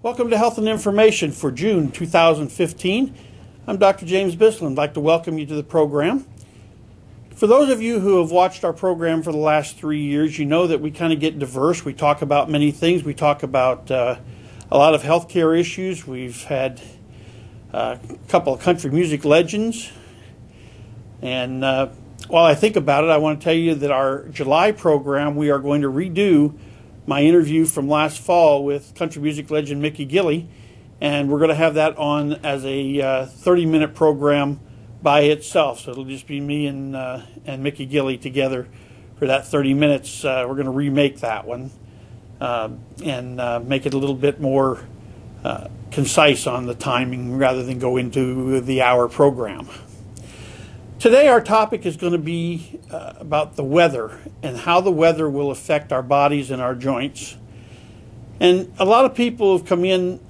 Welcome to Health and Information for June 2015. I'm Dr. James Bissland. I'd like to welcome you to the program. For those of you who have watched our program for the last 3 years, you know that we kind of get diverse. We talk about many things. We talk about a lot of healthcare issues. We've had a couple of country music legends. And while I think about it, I want to tell you that our July program, we are going to redo my interview from last fall with country music legend Mickey Gilley, and we're going to have that on as a 30-minute program by itself. So it'll just be me and Mickey Gilley together for that 30 minutes. We're going to remake that one and make it a little bit more concise on the timing rather than go into the hour program. Today our topic is going to be about the weather and how the weather will affect our bodies and our joints. And a lot of people have come in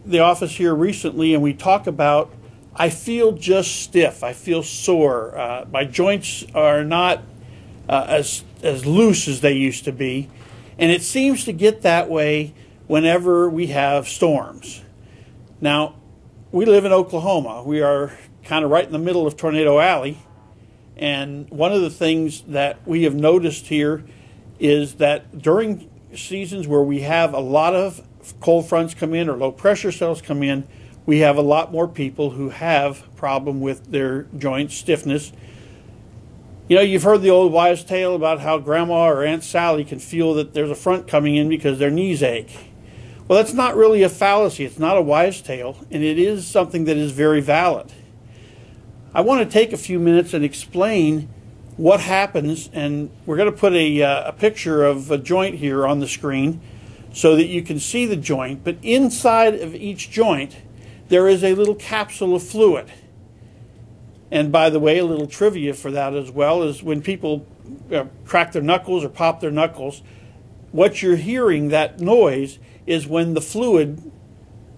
the office here recently and we talk about, I feel just stiff, I feel sore, my joints are not as loose as they used to be, and it seems to get that way whenever we have storms. Now, we live in Oklahoma. We are kind of right in the middle of Tornado Alley, and one of the things that we have noticed here is that during seasons where we have a lot of cold fronts come in or low pressure cells come in, we have a lot more people who have problem with their joint stiffness. You know, you've heard the old wives' tale about how Grandma or Aunt Sally can feel that there's a front coming in because their knees ache. Well, that's not really a fallacy. It's not a wives' tale, and it is something that is very valid. I want to take a few minutes and explain what happens, and we're going to put a picture of a joint here on the screen so that you can see the joint. But inside of each joint, there is a little capsule of fluid. And by the way, a little trivia for that as well is when people crack their knuckles or pop their knuckles, what you're hearing, that noise, is when the fluid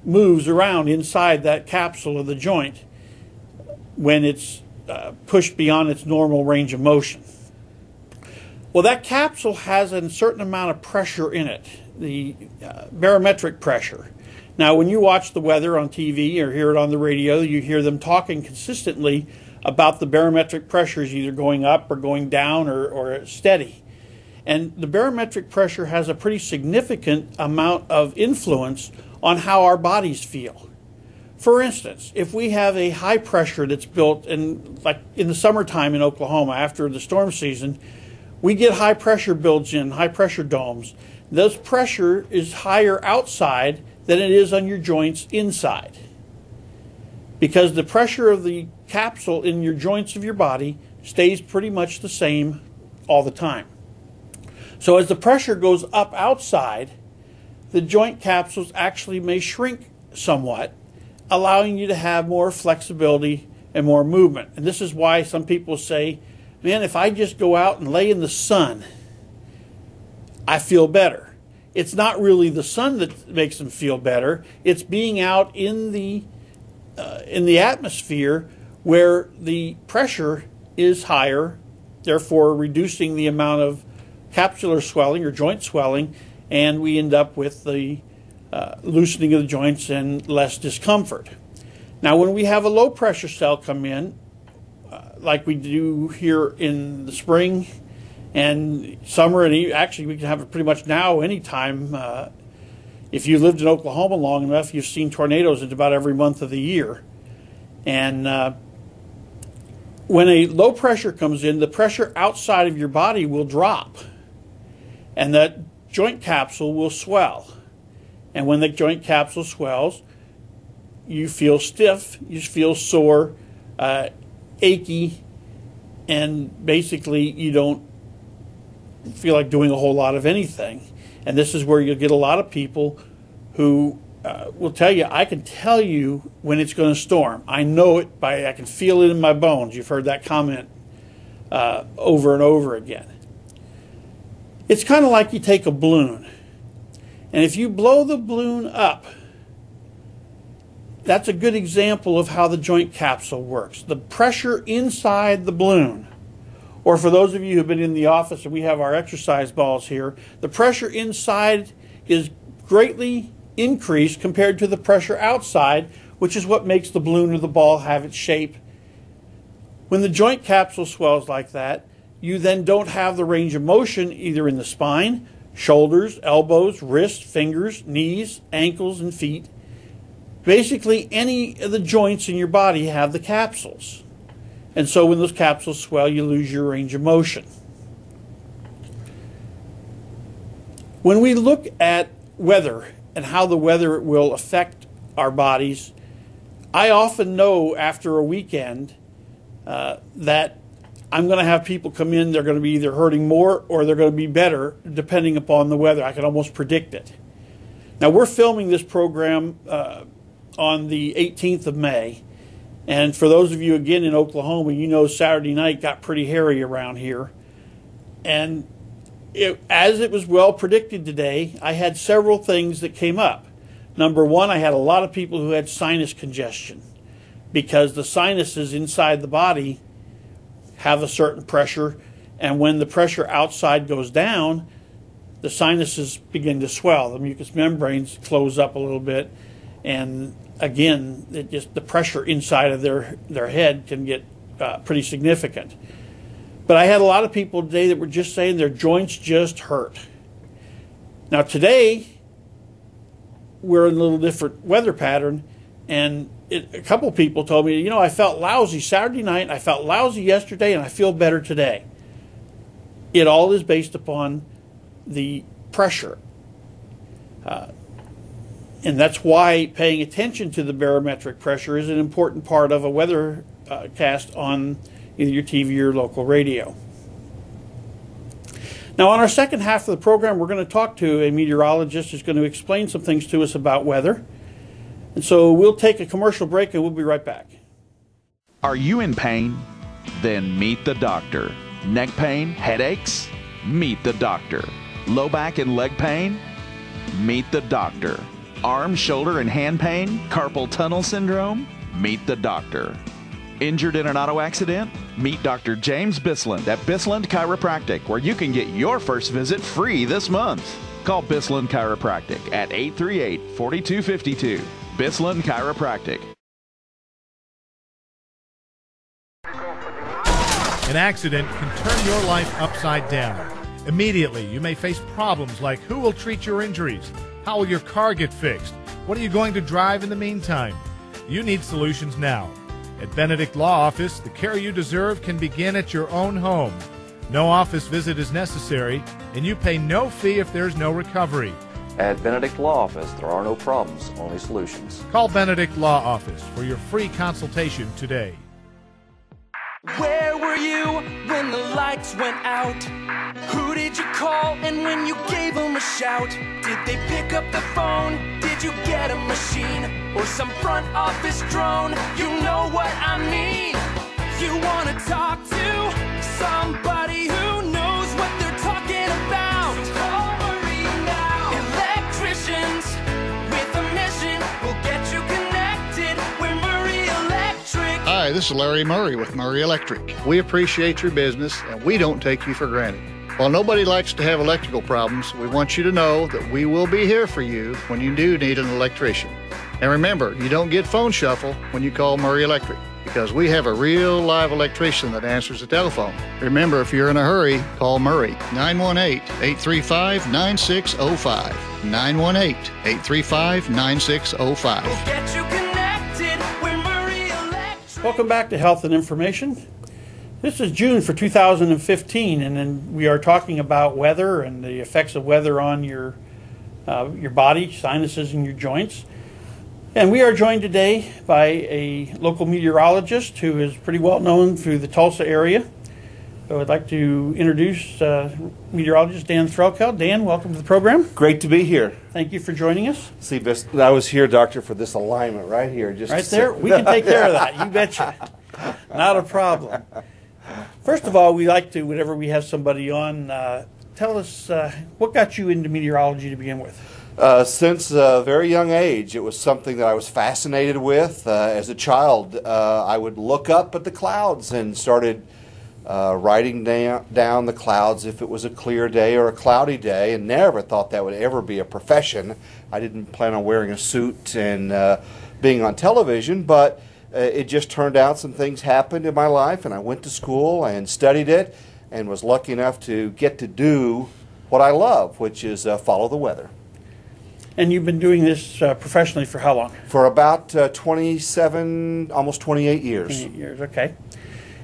moves around inside that capsule of the joint when it's pushed beyond its normal range of motion. Well, that capsule has a certain amount of pressure in it, the barometric pressure. Now, when you watch the weather on TV or hear it on the radio, you hear them talking consistently about the barometric pressures either going up or going down or steady. And the barometric pressure has a pretty significant amount of influence on how our bodies feel. For instance, if we have a high pressure that's built in, like in the summertime in Oklahoma after the storm season, we get high pressure builds in, high pressure domes. This pressure is higher outside than it is on your joints inside, because the pressure of the capsule in your joints of your body stays pretty much the same all the time. So as the pressure goes up outside, the joint capsules actually may shrink somewhat, allowing you to have more flexibility and more movement. And this is why some people say, man, if I just go out and lay in the sun, I feel better. It's not really the sun that makes them feel better. It's being out in the atmosphere where the pressure is higher, therefore reducing the amount of capsular swelling or joint swelling, and we end up with the loosening of the joints and less discomfort. Now, when we have a low pressure cell come in, like we do here in the spring and summer, and actually we can have it pretty much now anytime. If you lived in Oklahoma long enough, you've seen tornadoes in about every month of the year. And when a low pressure comes in, the pressure outside of your body will drop, and that joint capsule will swell. And when the joint capsule swells, you feel stiff, you feel sore, achy, and basically you don't feel like doing a whole lot of anything. And this is where you'll get a lot of people who will tell you, I can tell you when it's going to storm. I know it, I can feel it in my bones. You've heard that comment over and over again. It's kind of like you take a balloon. And if you blow the balloon up, that's a good example of how the joint capsule works. The pressure inside the balloon, or for those of you who have been in the office and we have our exercise balls here, the pressure inside is greatly increase compared to the pressure outside, which is what makes the balloon or the ball have its shape. When the joint capsule swells like that, you then don't have the range of motion either in the spine, shoulders, elbows, wrists, fingers, knees, ankles, and feet. Basically, any of the joints in your body have the capsules. And so when those capsules swell, you lose your range of motion. When we look at weather and how the weather will affect our bodies, I often know after a weekend that I'm going to have people come in, they're going to be either hurting more or they're going to be better depending upon the weather. I can almost predict it. Now, we're filming this program on the 18th of May. And for those of you, again, in Oklahoma, you know Saturday night got pretty hairy around here. And as it was well predicted today, I had several things that came up. Number one, I had a lot of people who had sinus congestion because the sinuses inside the body have a certain pressure, and when the pressure outside goes down, the sinuses begin to swell. The mucous membranes close up a little bit, and again, the pressure inside of their head can get pretty significant. But I had a lot of people today that were just saying their joints just hurt. Now today, we're in a little different weather pattern, and a couple people told me, you know, I felt lousy Saturday night, I felt lousy yesterday, and I feel better today. It all is based upon the pressure. And that's why paying attention to the barometric pressure is an important part of a weather cast on either your TV or local radio. Now, on our second half of the program, we're going to talk to a meteorologist who's going to explain some things to us about weather. And so we'll take a commercial break and we'll be right back. Are you in pain? Then meet the doctor. Neck pain, headaches? Meet the doctor. Low back and leg pain? Meet the doctor. Arm, shoulder, and hand pain? Carpal tunnel syndrome? Meet the doctor. Injured in an auto accident? Meet Dr. James Bissland at Bissland Chiropractic, where you can get your first visit free this month. Call Bissland Chiropractic at 838-4252. Bissland Chiropractic. An accident can turn your life upside down. Immediately, you may face problems like who will treat your injuries? How will your car get fixed? What are you going to drive in the meantime? You need solutions now. At Benedict Law Office, the care you deserve can begin at your own home. No office visit is necessary, and you pay no fee if there's no recovery. At Benedict Law Office, there are no problems, only solutions. Call Benedict Law Office for your free consultation today. Where were you when the lights went out? Who did you call and when you gave them a shout? Did they pick up the phone? Did you get a machine? Or some front office drone? You know what I mean. You want to talk to somebody who knows what they're talking about. So call Marie now. Electricians with a mission will get you connected with Marie Electric. Hi, this is Larry Murray with Murray Electric. We appreciate your business and we don't take you for granted. While nobody likes to have electrical problems, we want you to know that we will be here for you when you do need an electrician. And remember, you don't get phone shuffle when you call Murray Electric, because we have a real live electrician that answers the telephone. Remember, if you're in a hurry, call Murray, 918-835-9605. 918-835-9605. We'll get you connected with Marie Electric. Welcome back to Health and Information. This is June for 2015, and then we are talking about weather and the effects of weather on your body, sinuses, and your joints. And we are joined today by a local meteorologist who is pretty well known through the Tulsa area. So I'd like to introduce meteorologist Dan Threlkeld. Dan, welcome to the program. Great to be here. Thank you for joining us. See, I was here, Doctor, for this alignment right here. Just right there? We can take care of that. You betcha. Not a problem. First of all, we like to, whenever we have somebody on, tell us what got you into meteorology to begin with? Since a very young age, it was something that I was fascinated with. As a child, I would look up at the clouds and started writing down the clouds if it was a clear day or a cloudy day, and never thought that would ever be a profession. I didn't plan on wearing a suit and being on television, but it just turned out some things happened in my life, and I went to school and studied it and was lucky enough to get to do what I love, which is follow the weather. And you've been doing this professionally for how long? For about 27, almost 28 years. 28 years, okay.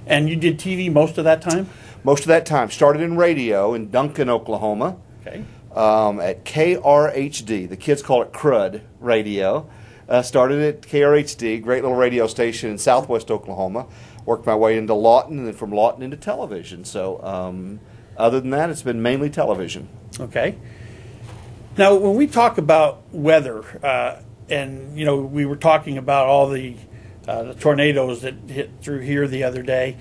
And you did TV most of that time? Most of that time. Started in radio in Duncan, Oklahoma. Okay. At KRHD. The kids call it CRUD radio. Started at KRHD, great little radio station in southwest Oklahoma. Worked my way into Lawton, and then from Lawton into television. So other than that, it's been mainly television. Okay. Now, when we talk about weather, and you know, we were talking about all the tornadoes that hit through here the other day,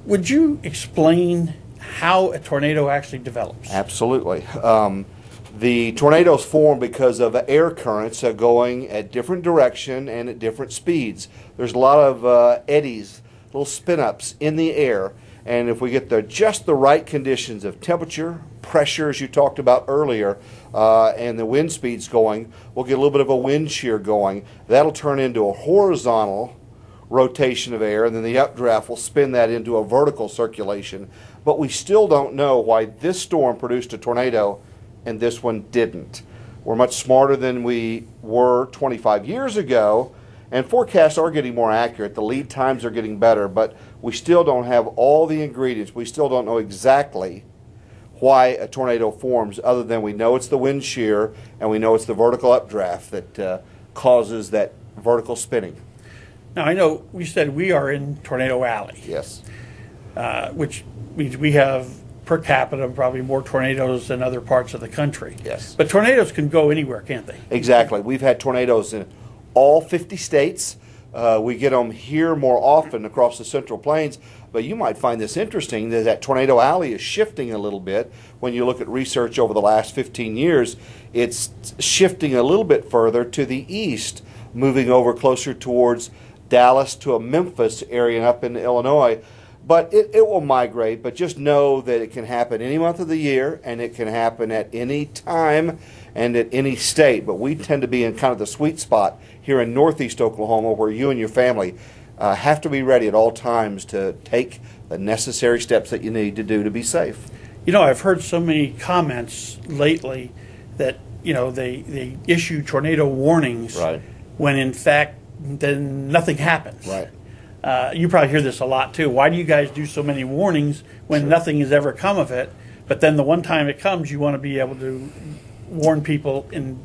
would you explain how a tornado actually develops? Absolutely. The tornadoes form because of air currents going at different direction and at different speeds. There's a lot of eddies, little spin-ups in the air, and if we get just the right conditions of temperature, pressure, as you talked about earlier, and the wind speeds going, we'll get a little bit of a wind shear going. That'll turn into a horizontal rotation of air, and then the updraft will spin that into a vertical circulation. But we still don't know why this storm produced a tornado and this one didn't. We're much smarter than we were 25 years ago, and forecasts are getting more accurate. The lead times are getting better, but we still don't have all the ingredients. We still don't know exactly why a tornado forms, other than we know it's the wind shear and we know it's the vertical updraft that causes that vertical spinning. Now, I know we said we are in Tornado Alley. Yes. Which means we have per capita probably more tornadoes than other parts of the country. Yes. But tornadoes can go anywhere, can't they? Exactly. We've had tornadoes in all 50 states. We get them here more often across the Central Plains, but you might find this interesting that Tornado Alley is shifting a little bit. When you look at research over the last 15 years, it's shifting a little bit further to the east, moving over closer towards Dallas to a Memphis area up in Illinois. But it will migrate, but just know that it can happen any month of the year, and it can happen at any time and at any state. But we tend to be in kind of the sweet spot here in northeast Oklahoma, where you and your family have to be ready at all times to take the necessary steps that you need to do to be safe. You know, I've heard so many comments lately that, you know, they issue tornado warnings, Right. when in fact then nothing happens. Right. You probably hear this a lot too. Why do you guys do so many warnings when nothing has ever come of it? But then the one time it comes, you want to be able to warn people in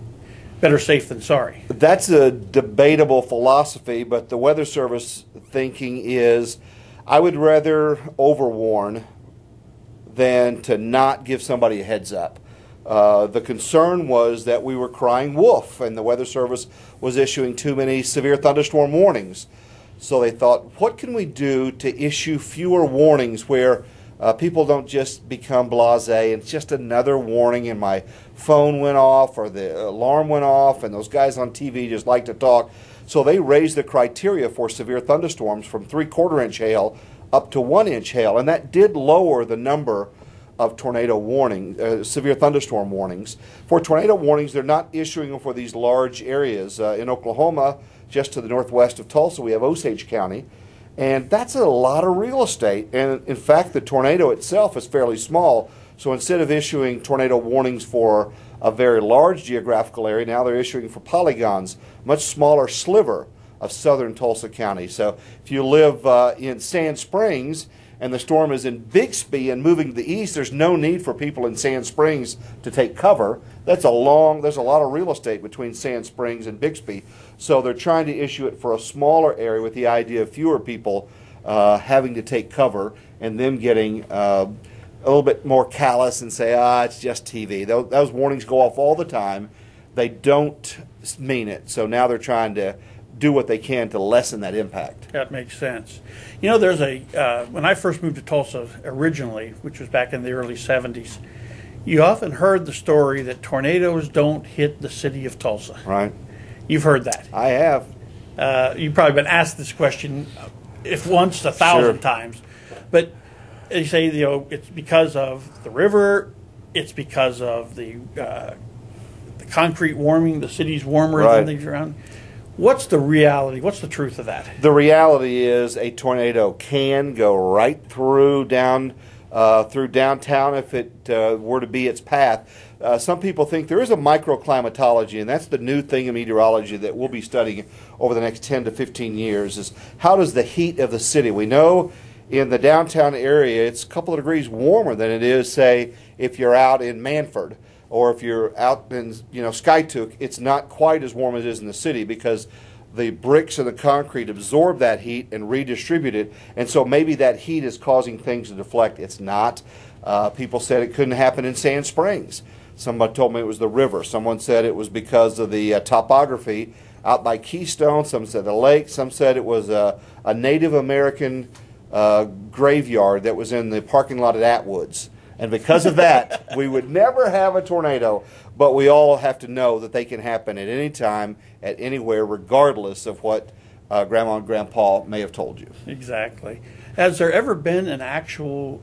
better safe than sorry. That's a debatable philosophy, but the Weather Service thinking is I would rather overwarn than to not give somebody a heads up. The concern was that we were crying wolf, and the Weather Service was issuing too many severe thunderstorm warnings. So they thought, what can we do to issue fewer warnings where people don't just become blasé and it's just another warning and my phone went off or the alarm went off and those guys on TV just like to talk. So they raised the criteria for severe thunderstorms from 3/4 inch hail up to 1 inch hail, and that did lower the number of tornado severe thunderstorm warnings. For tornado warnings, they're not issuing them for these large areas. In Oklahoma, just to the northwest of Tulsa, we have Osage County, and that's a lot of real estate. And in fact, the tornado itself is fairly small. So instead of issuing tornado warnings for a very large geographical area, now they're issuing for polygons, much smaller sliver of southern Tulsa County. So if you live in Sand Springs and the storm is in Bixby and moving to the east, there's no need for people in Sand Springs to take cover. There's a lot of real estate between Sand Springs and Bixby. So they're trying to issue it for a smaller area with the idea of fewer people having to take cover and them getting a little bit more callous and say, it's just TV. Those warnings go off all the time. They don't mean it. So now they're trying to do what they can to lessen that impact. That makes sense. You know, there's when I first moved to Tulsa originally, which was back in the early 70s, you often heard the story that tornadoes don't hit the city of Tulsa. Right. You've heard that. I have. You've probably been asked this question if once 1,000 times. But they say, it's because of the river, it's because of the concrete warming, the city's warmer than these around. What's the reality? What's the truth of that? The reality is a tornado can go right through downtown if it were to be its path. Some people think there is a microclimatology, and that's the new thing in meteorology that we'll be studying over the next 10 to 15 years, is how does the heat of the city, we know in the downtown area it's a couple of degrees warmer than it is, say, if you're out in Manford, or if you're out in Skytook, it's not quite as warm as it is in the city because the bricks and the concrete absorb that heat and redistribute it, and so maybe that heat is causing things to deflect. It's not. People said it couldn't happen in Sand Springs. Somebody told me it was the river. Someone said it was because of the topography out by Keystone. Some said the lake. Some said it was a Native American graveyard that was in the parking lot at Atwoods. And because of that, we would never have a tornado. But we all have to know that they can happen at any time, at anywhere, regardless of what Grandma and Grandpa may have told you. Exactly. Has there ever been an actual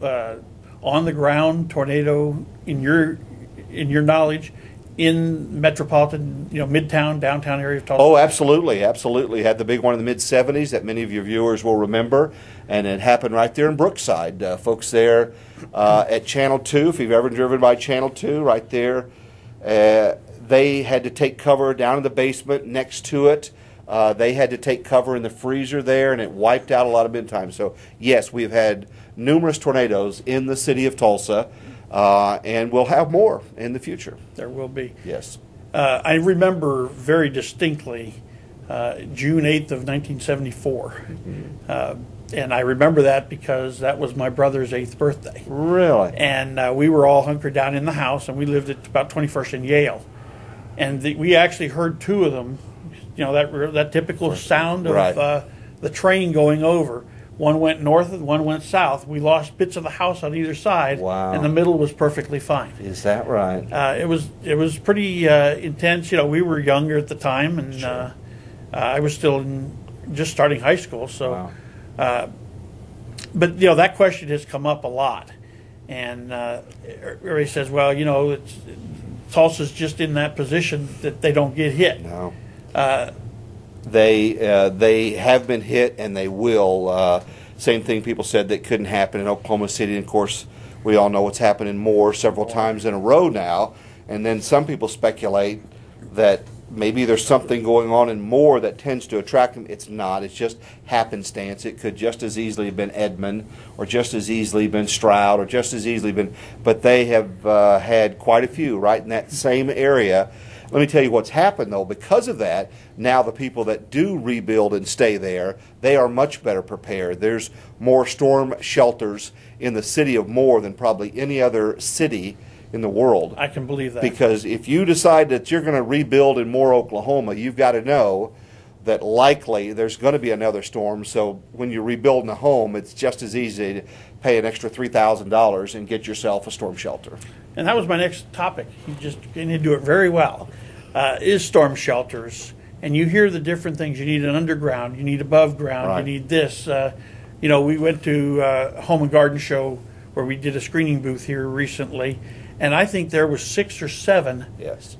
on-the-ground tornado in your knowledge in metropolitan, midtown, downtown area of Tulsa? Oh, absolutely, absolutely. Had the big one in the mid-'70s that many of your viewers will remember, and it happened right there in Brookside. Folks there at Channel 2, if you've ever driven by Channel 2, right there, they had to take cover down in the basement next to it. They had to take cover in the freezer there, and it wiped out a lot of midtime. So, yes, we've had numerous tornadoes in the city of Tulsa, and we'll have more in the future. There will be. Yes. I remember very distinctly June 8th of 1974. And I remember that because that was my brother's 8th birthday. Really? And we were all hunkered down in the house, and we lived at about 21st and Yale. And we actually heard two of them, that typical sound of the train going over. One went north and one went south. We lost bits of the house on either side. Wow. And the middle was perfectly fine. Is that right? It was pretty intense. We were younger at the time, and Sure. I was still just starting high school. So, Wow. But that question has come up a lot, and everybody says, well, Tulsa's just in that position that they don't get hit. No. They have been hit, and they will. Same thing people said that couldn't happen in Oklahoma City. And of course, we all know what's happening more several times in a row now. And then some people speculate that maybe there's something going on in Moore that tends to attract them. It's not. It's just happenstance. It could just as easily have been Edmond, or just as easily been Stroud, or just as easily been. But they have had quite a few right in that same area. Let me tell you what's happened, though. Because of that, now the people that do rebuild and stay there, they are much better prepared. There's more storm shelters in the city of Moore than probably any other city in the world. I can believe that. Because if you decide that you're going to rebuild in Moore, Oklahoma, you've got to know that likely there's going to be another storm. So when you're rebuilding a home, it's just as easy to pay an extra $3,000 and get yourself a storm shelter. And that was my next topic. You need to do it very well. Is storm shelters. And you hear the different things. You need an underground. You need above ground. Right. You need this. We went to a Home and Garden Show where we did a screening booth here recently. And I think there was 6 or 7 Yes.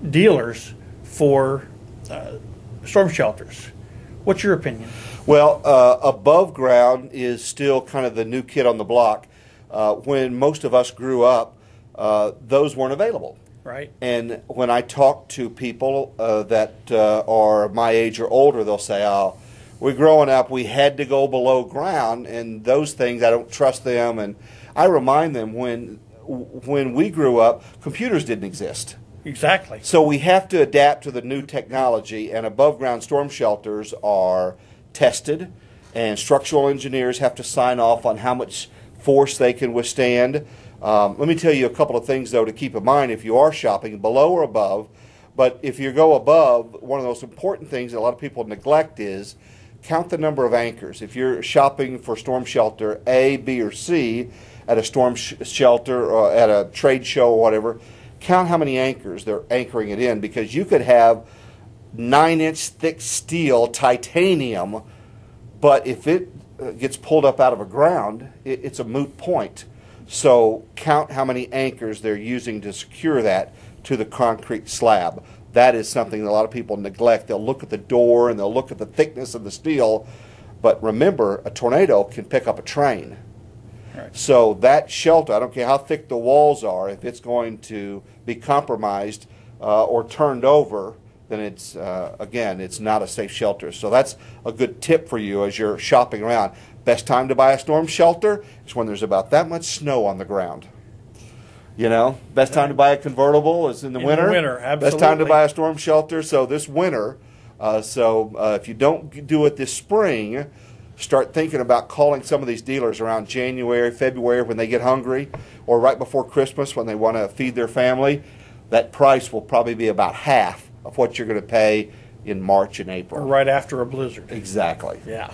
dealers for storm shelters. What's your opinion? Well, above ground is still kind of the new kid on the block. When most of us grew up, those weren't available. Right. And when I talk to people that are my age or older, they'll say, oh, we're growing up, we had to go below ground, and those things, I don't trust them. And I remind them when we grew up, computers didn't exist. Exactly. So we have to adapt to the new technology, and above ground storm shelters are tested, and structural engineers have to sign off on how much force they can withstand. Let me tell you a couple of things, though, to keep in mind if you are shopping below or above. But if you go above, one of the most important things that a lot of people neglect is count the number of anchors. If you're shopping for storm shelter A, B, or C at a storm shelter or at a trade show or whatever, count how many anchors they're anchoring it in, because you could have 9-inch thick steel titanium, but if it gets pulled up out of a ground, it's a moot point. So count how many anchors they're using to secure that to the concrete slab. That is something that a lot of people neglect. They'll look at the door and they'll look at the thickness of the steel, but remember, a tornado can pick up a train. Right. So that shelter, I don't care how thick the walls are, if it's going to be compromised or turned over, then it's, again, it's not a safe shelter. So that's a good tip for you as you're shopping around. Best time to buy a storm shelter is when there's about that much snow on the ground. You know, best time to buy a convertible is in the winter. In the winter, absolutely. Best time to buy a storm shelter. So this winter, if you don't do it this spring, start thinking about calling some of these dealers around January, February when they get hungry, or right before Christmas when they want to feed their family. That price will probably be about half of what you're going to pay in March and April. Or right after a blizzard. Exactly. Yeah.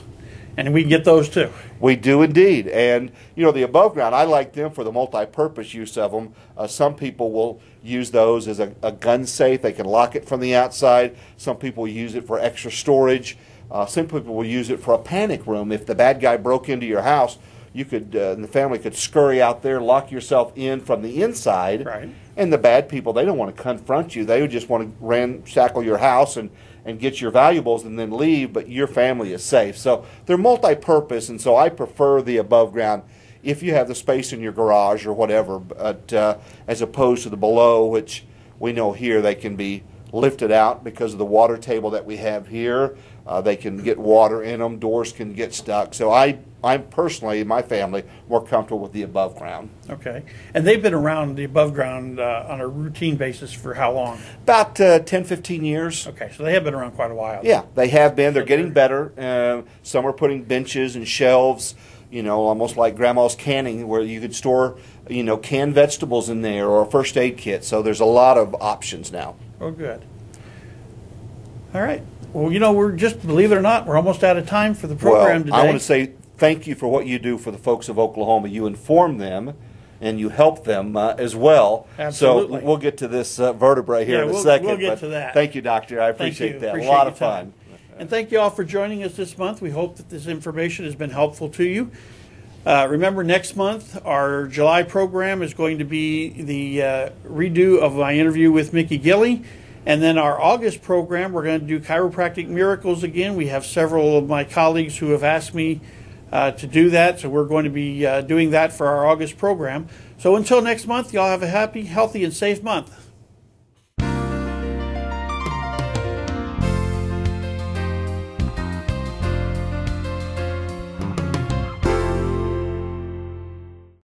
And we get those too. We do indeed. And, you know, the above ground, I like them for the multi-purpose use of them. Some people will use those as a gun safe. They can lock it from the outside. Some people use it for extra storage. Some people will use it for a panic room. If the bad guy broke into your house, you could, and the family could scurry out there, lock yourself in from the inside. Right. And the bad people, they don't want to confront you. They would just want to ramshackle your house and get your valuables and then leave, but your family is safe. So they're multi-purpose, and so I prefer the above ground if you have the space in your garage or whatever, but, as opposed to the below, which we know here they can be lifted out because of the water table that we have here. They can get water in them. Doors can get stuck. So I'm personally, my family, more comfortable with the above ground. Okay. And they've been around the above ground on a routine basis for how long? About 10, 15 years. Okay. So they have been around quite a while. Yeah, they have been. They're getting better. Some are putting benches and shelves, you know, almost like grandma's canning, where you could store, you know, canned vegetables in there or a first aid kit. So there's a lot of options now. Oh, good. All right. Well, you know, we're just, believe it or not, we're almost out of time for the program today. I want to say thank you for what you do for the folks of Oklahoma. You inform them and you help them as well. Absolutely. So we'll get to this vertebrae here in a second. We'll get to that. Thank you, Doctor. I appreciate that. Appreciate a lot your of fun. And thank you all for joining us this month. We hope that this information has been helpful to you. Remember, next month, our July program is going to be the redo of my interview with Mickey Gilley. And then our August program, we're going to do chiropractic miracles again. We have several of my colleagues who have asked me to do that, so we're going to be doing that for our August program. So until next month, y'all have a happy, healthy, and safe month.